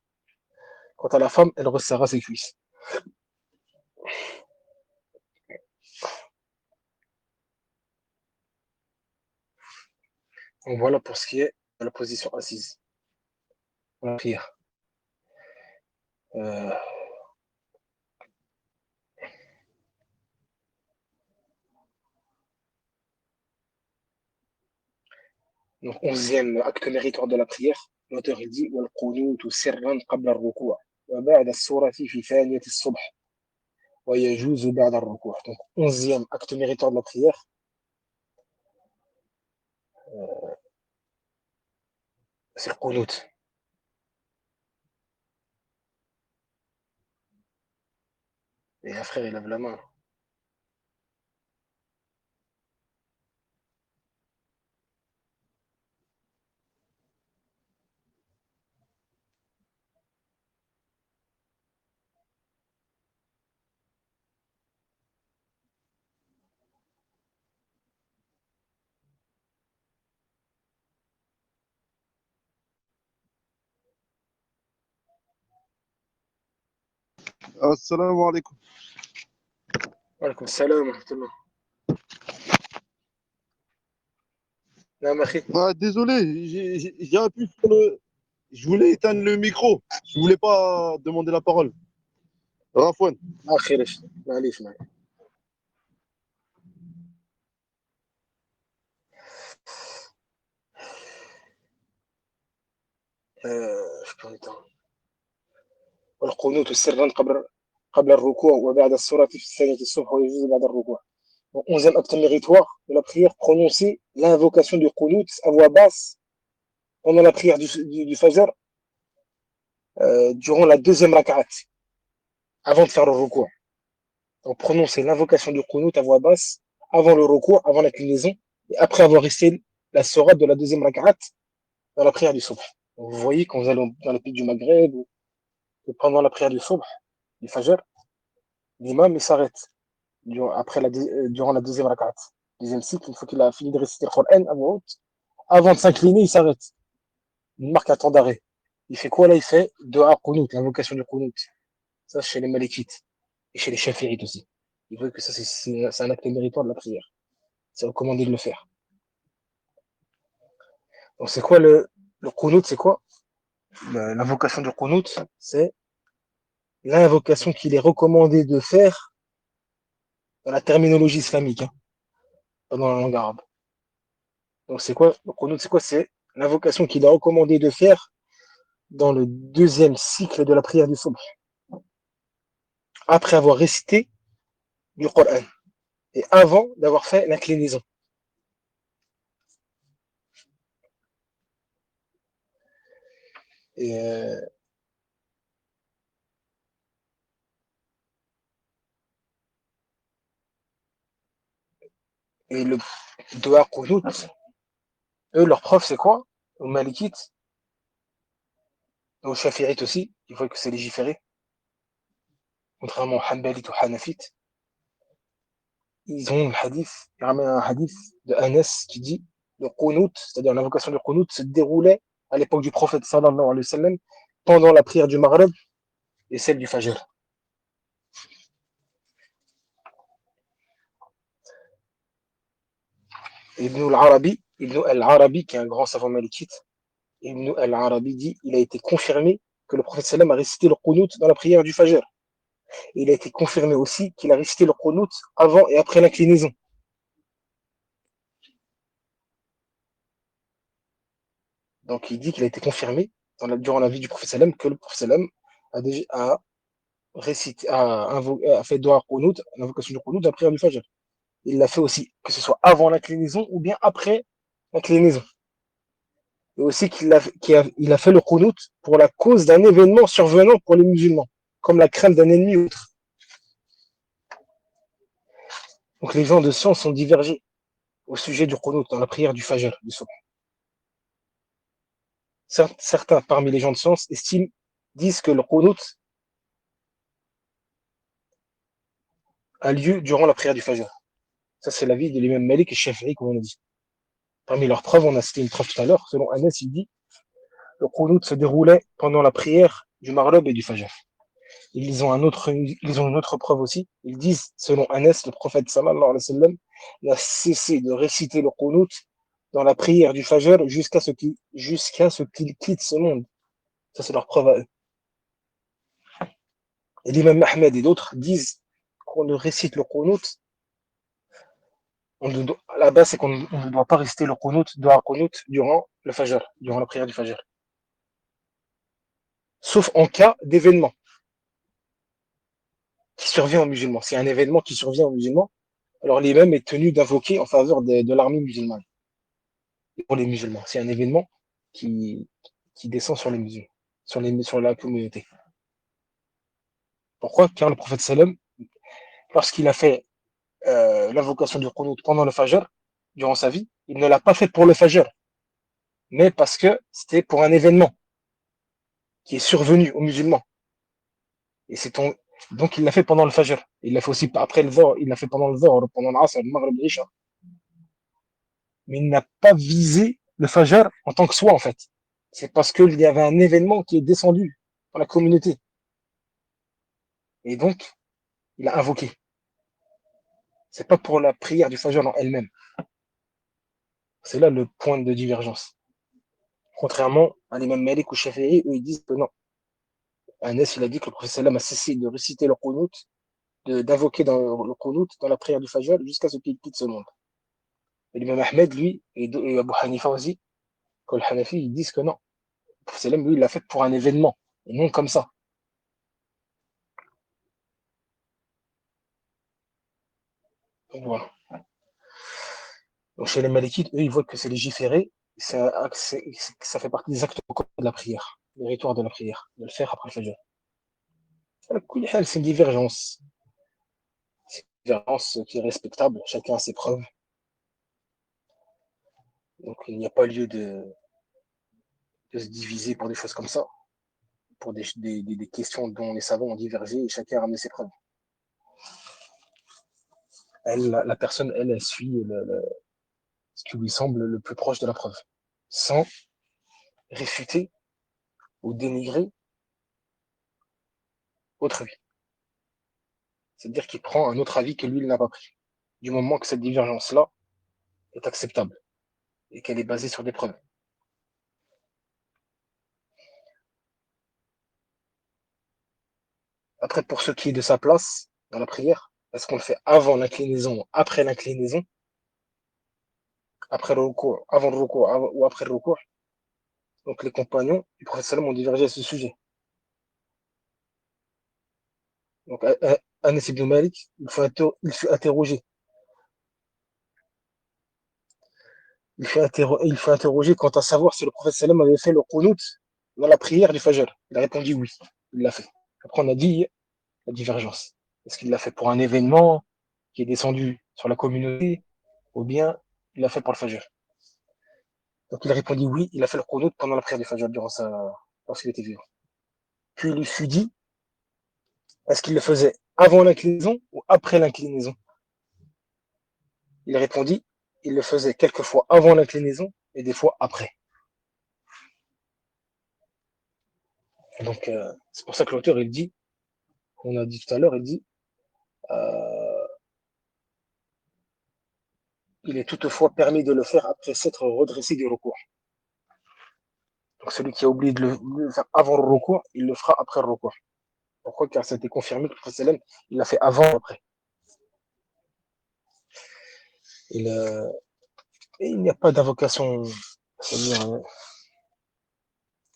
Quant à la femme, elle resserrera ses cuisses. Donc voilà pour ce qui est de la position assise. La prière. Euh, donc, 11e acte méritoire de la prière. L'auteur il dit والقنوت سرا قبل الركوع وبعد السورة في ثانية الصبح ويجوز بعد الركوع. Donc, 11e acte méritoire de la prière. C'est le qunut. Et un frère, il lève la main. Assalamu alaikum. Alaikum salam. Ah, désolé, j'ai appuyé sur le. Je voulais éteindre le micro. Je voulais pas demander la parole. Rafwan. خير معليش شكون انت والقنوت سرا قبل الركوع وبعد السورة في الثانية الصبح ويجوز بعد الركوع. Donc, 11e acte méritoire de la prière, prononcer l'invocation du qunut à voix basse pendant la prière du Fajr durant la deuxième rak'at, avant de faire le recours. Donc, prononcer l'invocation du qunut à voix basse avant le recours, avant l'inclinaison, et après avoir resté la sourate de la deuxième rak'at dans la prière du subh. Donc, vous voyez, quand vous allez dans les pays du Maghreb, ou pendant la prière du subh, du Fajr, l'imam il s'arrête durant la deuxième rak'at. Deuxième cycle, une fois qu'il a fini de réciter le Coran à voix haute, Avant de s'incliner, il s'arrête. Il marque un temps d'arrêt. Il fait quoi là? Il fait Dua Qunut, l'invocation du Qunut. Ça, chez les Malikites et chez les Shafi'ites aussi. Ils veulent que ça, c'est un acte méritoire de la prière. C'est recommandé de le faire. Donc, c'est quoi le Qunut? C'est quoi? L'invocation du Qunut, c'est l'invocation qu'il est recommandé de faire dans la terminologie islamique, hein, pas dans la langue arabe. Donc, c'est quoi? Le Qunut, c'est quoi? C'est l'invocation qu'il est recommandé de faire dans le deuxième cycle de la prière du Subh, après avoir récité du Coran et avant d'avoir fait l'inclinaison. Et, et le Dua Qunut, eux, leur prof, c'est quoi? Aux Malikites, aux Shafi'ites aussi, ils voient que c'est légiféré, contrairement aux Hanbalites ou Hanafites. Ils ont un hadith, ils ramènent un hadith de Anas qui dit le Qunut, c'est-à-dire l'invocation du Qunut, se déroulait à l'époque du prophète sallallahu alayhi wa sallam pendant la prière du Maghreb et celle du Fajr. Ibn al-Arabi, qui est un grand savant malikite, Ibn al-Arabi dit il a été confirmé que le prophète sallam a récité le Qunut dans la prière du Fajr. Et il a été confirmé aussi qu'il a récité le Qunut avant et après l'inclinaison. Donc il dit qu'il a été confirmé durant la vie du prophète sallam que le prophète sallam a récité, a fait Dua Qunut, l'invocation du Qunut, de la prière du Fajr. Il l'a fait aussi, que ce soit avant l'inclinaison ou bien après l'inclinaison. Et aussi qu'il a fait le Qunut pour la cause d'un événement survenant pour les musulmans, comme la crainte d'un ennemi ou autre. Donc les gens de science sont divergés au sujet du Qunut dans la prière du Fajr, du Subh. Certains parmi les gens de science disent que le Qunut a lieu durant la prière du Fajr. Ça, c'est l'avis de l'imam Malik et Shafi'i, comme on a dit. Parmi leurs preuves, on a cité une preuve tout à l'heure, selon Anas, il dit le Qunut se déroulait pendant la prière du Maghreb et du Fajr. Ils ont une autre preuve aussi. Ils disent, selon Anas, le prophète sallallahu alayhi wa sallam n'a cessé de réciter le Qunut dans la prière du Fajr jusqu'à ce qu'il quitte ce monde. Ça, c'est leur preuve à eux. Et l'imam Ahmed et d'autres disent qu'on ne récite le Qunut, à la base, c'est qu'on ne doit pas réciter le Qunut, durant le Fajr, durant la prière du Fajr. Sauf en cas d'événement qui survient aux musulmans. C'est un événement qui survient aux musulmans, alors l'imam est tenu d'invoquer en faveur de l'armée musulmane. Pour les musulmans. C'est un événement qui, qui descend sur les musulmans, sur la communauté. Pourquoi? Car le prophète sallam, lorsqu'il a fait l'invocation du Qunut pendant le Fajr, durant sa vie, il ne l'a pas fait pour le Fajr, mais parce que c'était pour un événement qui est survenu aux musulmans. Et donc il l'a fait pendant le Fajr. Il l'a fait aussi après le Dhuhr, il l'a fait pendant le Dhuhr, pendant l'Asr, le Maghrib, l'Isha. Mais il n'a pas visé le Fajr en tant que soi, en fait. C'est parce qu'il y avait un événement qui est descendu dans la communauté. Et donc, il a invoqué. C'est pas pour la prière du Fajr en elle-même. C'est là le point de divergence. Contrairement à l'imam Malik ou Shafi'i, eux, ils disent que non. Anas, il a dit que le prophète sallam a cessé de réciter le Qunut, d'invoquer dans le Qunut dans la prière du Fajr jusqu'à ce qu'il quitte ce monde. Et l'imam Ahmed, lui, et Abu Hanifa aussi, que le Hanafi, ils disent que non. Le prophète sallam, lui, il l'a fait pour un événement, et non comme ça. Donc voilà. Donc chez les Malikites, eux, ils voient que c'est légiféré, ça fait partie des actes de la prière, des ritoires de la prière, de le faire après le Fajr. C'est une divergence. C'est une divergence qui est respectable, chacun a ses preuves. Donc il n'y a pas lieu de se diviser pour des choses comme ça, pour des questions dont les savants ont divergé et chacun a ramené ses preuves. La personne, elle suit ce qui lui semble le plus proche de la preuve. sans réfuter ou dénigrer autrui. C'est-à-dire qu'il prend un autre avis que lui, il n'a pas pris. Du moment que cette divergence-là est acceptable et qu'elle est basée sur des preuves. Après, pour ce qui est de sa place dans la prière, est-ce qu'on le fait avant l'inclinaison, après l'inclinaison, après le recours, avant le recours ou après le recours? Donc les compagnons du prophète sallam ont divergé à ce sujet. Donc Anas ibn Malik, il fut interrogé. Il fut interrogé quant à savoir si le prophète sallam avait fait le qunut dans la prière du Fajr. Il a répondu oui, il l'a fait. Après on a dit la divergence. Est-ce qu'il l'a fait pour un événement qui est descendu sur la communauté ou bien il l'a fait pour le Fajr? Donc il a répondu oui, il a fait le qunut pendant la prière du Fajr lorsqu'il était vivant. Puis il lui fut dit, est-ce qu'il le faisait avant l'inclinaison ou après l'inclinaison? Il répondit, il le faisait quelquefois avant l'inclinaison et des fois après. Donc c'est pour ça que l'auteur il dit, on a dit tout à l'heure, il dit, euh, il est toutefois permis de le faire après s'être redressé du recours. Donc celui qui a oublié de le faire avant le recours, il le fera après le recours. Pourquoi? Car ça a été confirmé que le prophète il l'a fait avant ou après. Il, et il n'y a pas d'invocation, c'est-à-dire,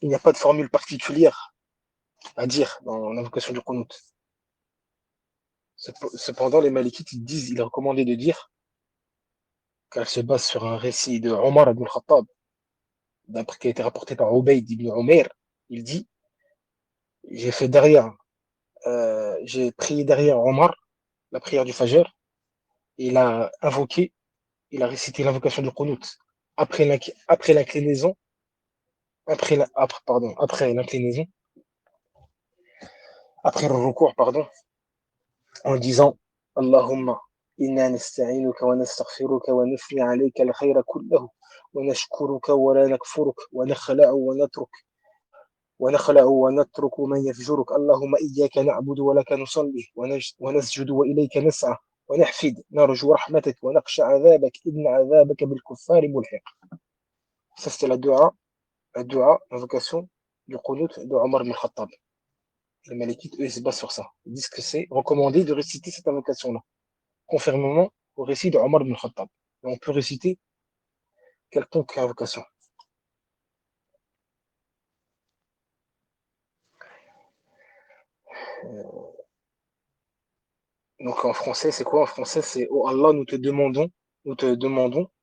il n'y a pas de formule particulière à dire dans l'invocation du Qunut. Cependant, les Malikites, ils disent, il est recommandé de dire, car elle se base sur un récit de Omar ibn Khattab, qui a été rapporté par Ubayd ibn Umayr. Il dit, j'ai fait derrière, j'ai prié derrière Omar, la prière du Fajr, et il a invoqué, il a récité l'invocation du Qunut après l'inclinaison, après l'inclinaison, après le recours, pardon, en disant Allahumma inna nasta'inuka wa nastaghfiruka wa nufni alayka al-khayra kullahu wa nashkuruka wa la nakfuruk wa nakhla'u wa natruku man yafjuruk Allahumma iyyaka na'budu wa laka nusalli wa nasjudu wa ilayka nas'a wa nahfid narju rahmatak wa nakhsha 'adhabak inna 'adhabaka bil kuffari mulhiq. Ça c'était la dua, l'invocation du qunut de Omar ibn Khattab. Les Malikites, eux, ils se basent sur ça. Ils disent que c'est recommandé de réciter cette invocation-là, conformément au récit de Omar ibn Khattab. Et on peut réciter quelconque invocation. Donc en français, c'est quoi? En français, c'est oh Allah, nous te demandons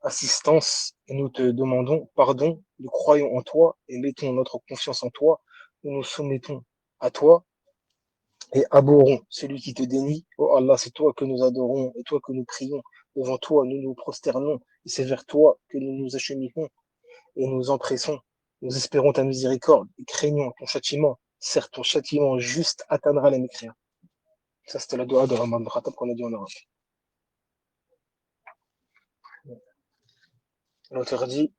assistance et nous te demandons pardon. Nous croyons en toi et mettons notre confiance en toi. Nous nous soumettons à toi et abhorrons celui qui te dénie. Oh Allah, c'est toi que nous adorons et toi que nous prions. Devant toi, nous nous prosternons et c'est vers toi que nous nous acheminons et nous empressons. Nous espérons ta miséricorde et craignons ton châtiment. Certes, ton châtiment juste atteindra les mécréants. Ça, c'était la doua de Omar ibn Khattab qu'on a dit en arabe. L'auteur dit,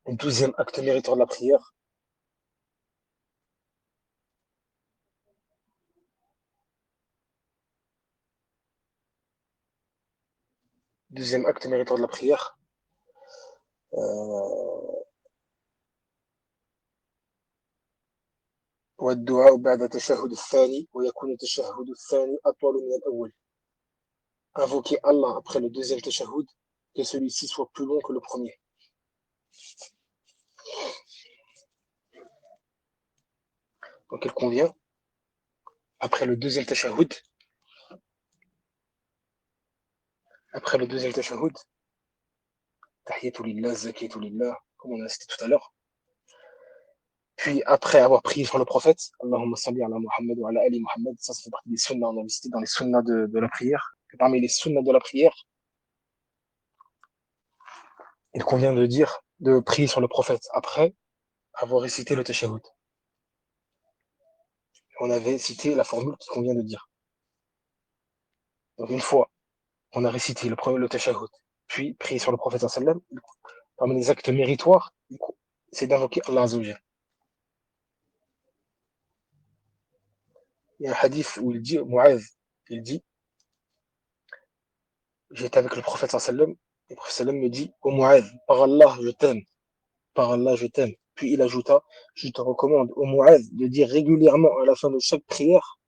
le 12e acte méritoire de la prière, deuxième acte méritoire de la prière, والدعاء بعد التشهد الثاني ويكون التشهد الثاني أطول من الأول. Invoquer Allah après le deuxième tashahhud, que celui-ci soit plus long que le premier. Donc il convient, après le deuxième tashahhud, tahiyatu lillah, zakiyatu lillah, comme on a cité tout à l'heure. Puis après avoir prié sur le prophète, Allahumma salli ala Muhammad wa ala ali Muhammad, ça fait partie des sunnas, on a visité dans les sunnas de la prière. Et parmi les sunnas de la prière, il convient de dire, de prier sur le prophète après avoir récité le tashahhud. On avait cité la formule qu'il convient de dire. Donc une fois on a récité le tashahhud, puis prié sur le prophète sallam, parmi les actes méritoires, c'est d'invoquer Allah Azzawajal. Il y a un hadith où il dit, Mu'adh, il dit, j'étais avec le prophète sallam, et le prophète sallam me dit, oh Mu'adh, par Allah, je t'aime, par Allah, je t'aime. Puis il ajouta, je te recommande, oh Mu'adh, de dire régulièrement à la fin de chaque prière,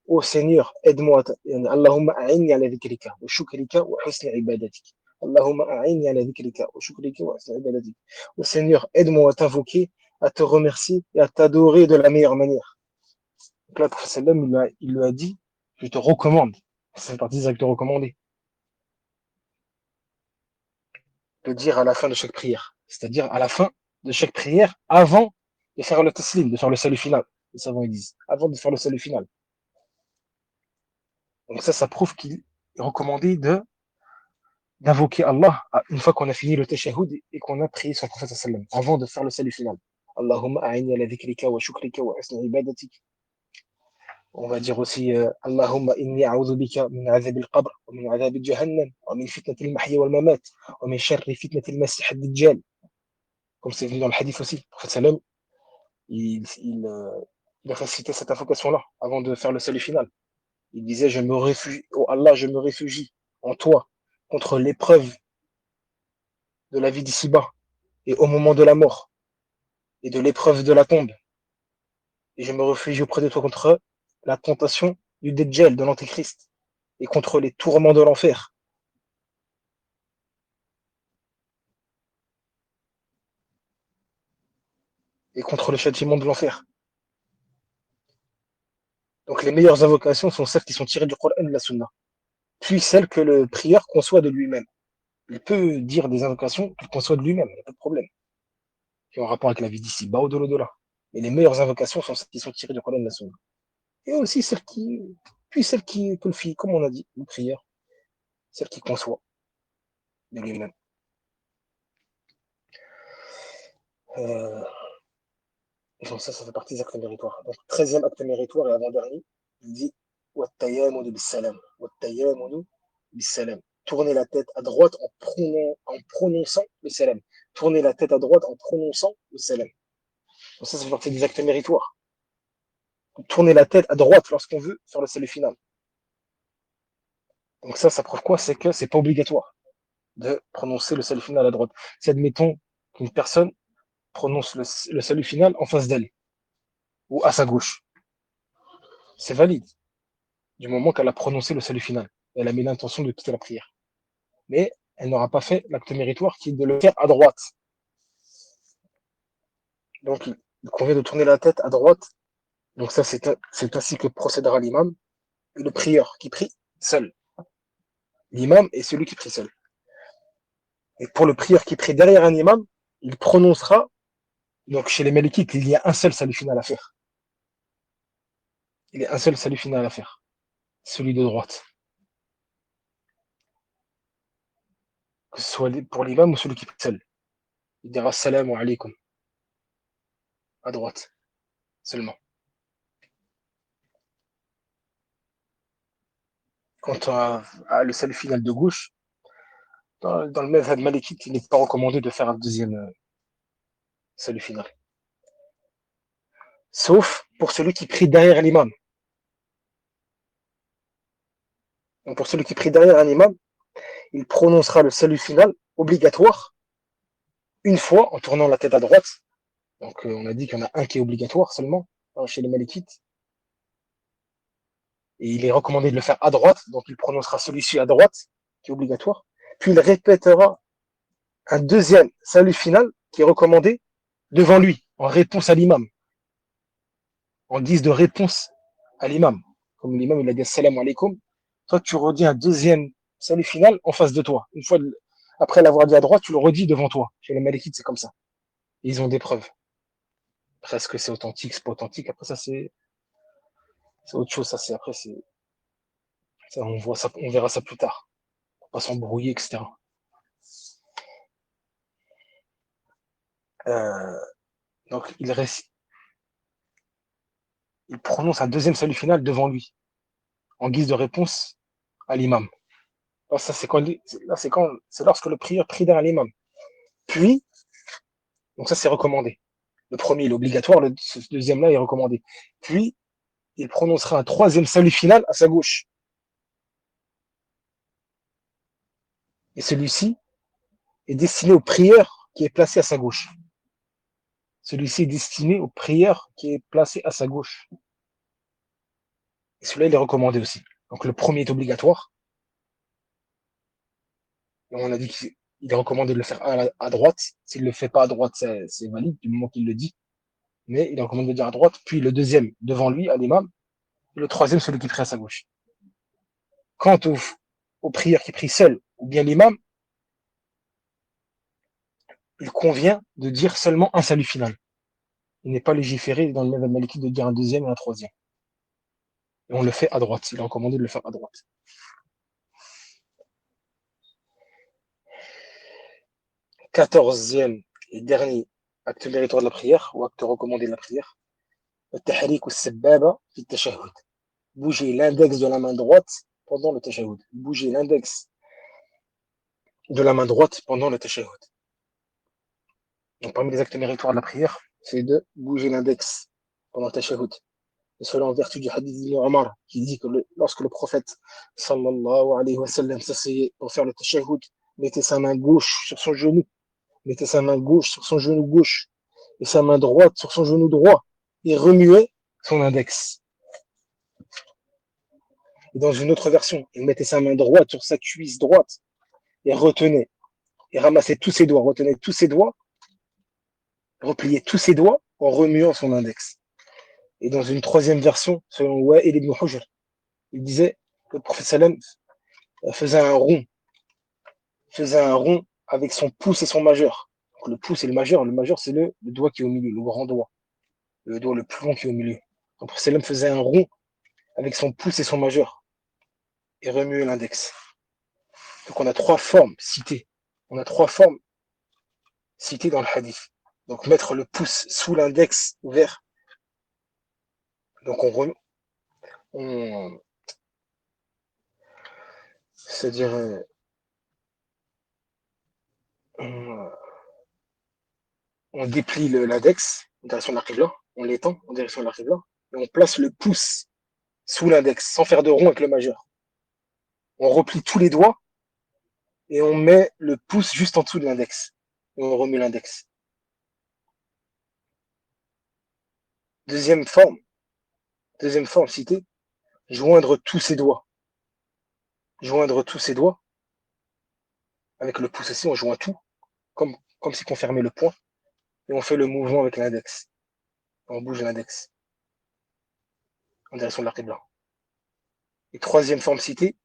ô Seigneur, aide-moi, Allahumma a'inni ala dhikrika, wa shukrika, wa husni ibadatik. Allahumma a'inni ala dhikrika, wa shukrika, wa husni ibadatik. Ô Seigneur, aide-moi à t'invoquer, à te remercier et à t'adorer de la meilleure manière. Donc là, le prophète il lui a dit, je te recommande, c'est partie des actes recommandés, de dire à la fin de chaque prière. C'est-à-dire à la fin de chaque prière, avant de faire le taslim, de faire le salut final. Les savants ils disent, avant de faire le salut final. Donc ça prouve qu'il est recommandé d'invoquer Allah une fois qu'on a fini le tashahhud et qu'on a prié son prophète sallam, avant de faire le salut final. Allahumma a'inni ala dhikrika wa shukrika wa husni ibadatik. On va dire aussi Allahumma inni a'udhu bika min adhab al-qabr wa min adhab jahannam wa min fitnati al-mahya wal mamat wa min sharri fitnati al-masih ad-dajjal. Comme c'est venu dans le hadith aussi. Le prophète sallam, il a récité cette invocation-là avant de faire le salut final. Il disait, je me réfugie, oh Allah, je me réfugie en toi contre l'épreuve de la vie d'ici-bas et au moment de la mort et de l'épreuve de la tombe. Et je me réfugie auprès de toi contre la tentation du Dajjal, de l'Antéchrist, et contre les tourments de l'enfer, et contre le châtiment de l'enfer. Donc les meilleures invocations sont celles qui sont tirées du Coran et de la Sunna, puis celles que le prieur conçoit de lui-même. Il peut dire des invocations qu'il conçoit de lui-même, il n'y a pas de problème, qui ont un rapport avec la vie d'ici-bas ou de l'au-delà. Mais les meilleures invocations sont celles qui sont tirées du Coran et de la Sunna. Et aussi celles qui, comme on a dit, le prieur, celles qui conçoit de lui-même. Euh, donc ça fait partie des actes méritoires. Donc, 13e acte méritoire et avant-dernier, il dit Wattayamudu bisalam. Wattayamudu bisalam. Tourner la tête à droite en prononçant le salam. Tourner la tête à droite en prononçant le salam. Donc ça fait partie des actes méritoires. Tourner la tête à droite lorsqu'on veut faire le salut final. Donc ça prouve quoi? C'est que c'est pas obligatoire de prononcer le salut final à droite. Si admettons qu'une personne prononce le salut final en face d'elle ou à sa gauche, c'est valide du moment qu'elle a prononcé le salut final. Elle a mis l'intention de quitter la prière. Mais elle n'aura pas fait l'acte méritoire qui est de le faire à droite. Donc il convient de tourner la tête à droite. Donc ça c'est ainsi que procédera l'imam et le prieur qui prie seul. L'imam est celui qui prie seul. Et pour le prieur qui prie derrière un imam, il prononcera, donc chez les Malikites, il y a un seul salut final à faire. Il y a un seul salut final à faire, celui de droite. Que ce soit pour l'imam ou celui qui prie seul. Il dira salam alaykum à droite seulement. Quant à le salut final de gauche, dans le mazhab malikite, il n'est pas recommandé de faire un deuxième salut final. Sauf pour celui qui prie derrière l'imam. Donc pour celui qui prie derrière un imam, il prononcera le salut final obligatoire une fois en tournant la tête à droite. Donc on a dit qu'il y en a un qui est obligatoire seulement chez les malikites. Et il est recommandé de le faire à droite, donc il prononcera celui-ci à droite, qui est obligatoire. Puis il répétera un deuxième salut final qui est recommandé devant lui, en réponse à l'imam, en guise de réponse à l'imam. Comme l'imam il a dit salam alaikum, toi tu redis un deuxième salut final en face de toi. Une fois après l'avoir dit à droite, tu le redis devant toi. Chez les Malikites, c'est comme ça. Et ils ont des preuves. Presque c'est authentique, c'est pas authentique. Après ça c'est autre chose. Ça c'est après c'est ça, on verra ça plus tard. Pour pas s'embrouiller, etc. Euh, donc il prononce un deuxième salut final devant lui, en guise de réponse à l'imam. Alors ça c'est quand c'est lorsque le prieur prie derrière l'imam. Puis, donc ça c'est recommandé. Le premier il est obligatoire, ce deuxième-là est recommandé. Puis, il prononcera un troisième salut final à sa gauche. Et celui-ci est destiné aux prières qui est placé à sa gauche. Celui-ci est destiné aux prières qui est placé à sa gauche. Et celui-là, il est recommandé aussi. Donc le premier est obligatoire. Et on a dit qu'il est recommandé de le faire à droite. S'il ne le fait pas à droite, c'est valide du moment qu'il le dit. Mais il est recommandé de le dire à droite. Puis le deuxième, devant lui, à l'imam. Et le troisième, celui qui prie à sa gauche. Quant aux prières qui prient seul, ou bien l'imam, il convient de dire seulement un salut final. Il n'est pas légiféré dans le madhab maliki de dire un deuxième et un troisième. Et on le fait à droite. Il est recommandé de le faire à droite. 14e et dernier acte méritoire de la prière, ou acte recommandé de la prière, التحريك السبابة في التشهد. Bouger l'index de la main droite pendant le tashahhud. Bouger l'index de la main droite pendant le tashahhud. Donc parmi les actes méritoires de la prière, c'est de bouger l'index pendant le tashahhud. Et cela en vertu du hadith d'Ibn Omar qui dit que lorsque le prophète sallallahu alayhi wa sallam s'asseyait pour faire le tashahhud, mettait sa main gauche sur son genou, mettait sa main gauche sur son genou gauche et sa main droite sur son genou droit et remuait son index. Et dans une autre version, il mettait sa main droite sur sa cuisse droite et retenait, et ramassait tous ses doigts, retenait tous ses doigts, repliait tous ses doigts en remuant son index. Et dans une troisième version, selon Wa'il ibn Hujr, il disait que le prophète sallam faisait un rond avec son pouce et son majeur. Donc le pouce et le majeur c'est le doigt qui est au milieu, le grand doigt, le doigt le plus long qui est au milieu. Donc le prophète sallam faisait un rond avec son pouce et son majeur et remuait l'index. Donc on a trois formes citées. On a trois formes citées dans le hadith. Donc mettre le pouce sous l'index ouvert. Donc on c'est-à-dire on déplie l'index en direction de la qibla, on l'étend en direction de la qibla et on place le pouce sous l'index sans faire de rond avec le majeur. On replie tous les doigts et on met le pouce juste en dessous de l'index et on remue l'index. Deuxième forme citée, joindre tous ses doigts. Joindre tous ses doigts avec le pouce aussi, on joint tout comme si on fermait le poing et on fait le mouvement avec l'index. On bouge l'index en direction de la qibla. Et troisième forme citée,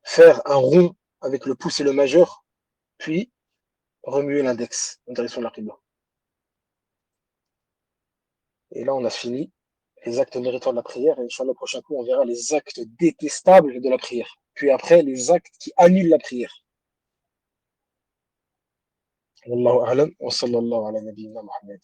faire un rond avec le pouce et le majeur, puis remuer l'index en direction de la qibla. Et là, on a fini les actes méritoires de la prière. Et Inch'Allah, le prochain coup, on verra les actes détestables de la prière. Puis après, les actes qui annulent la prière. Wallahu a'lam wa sallallahu ala nabiyyina Muhammad.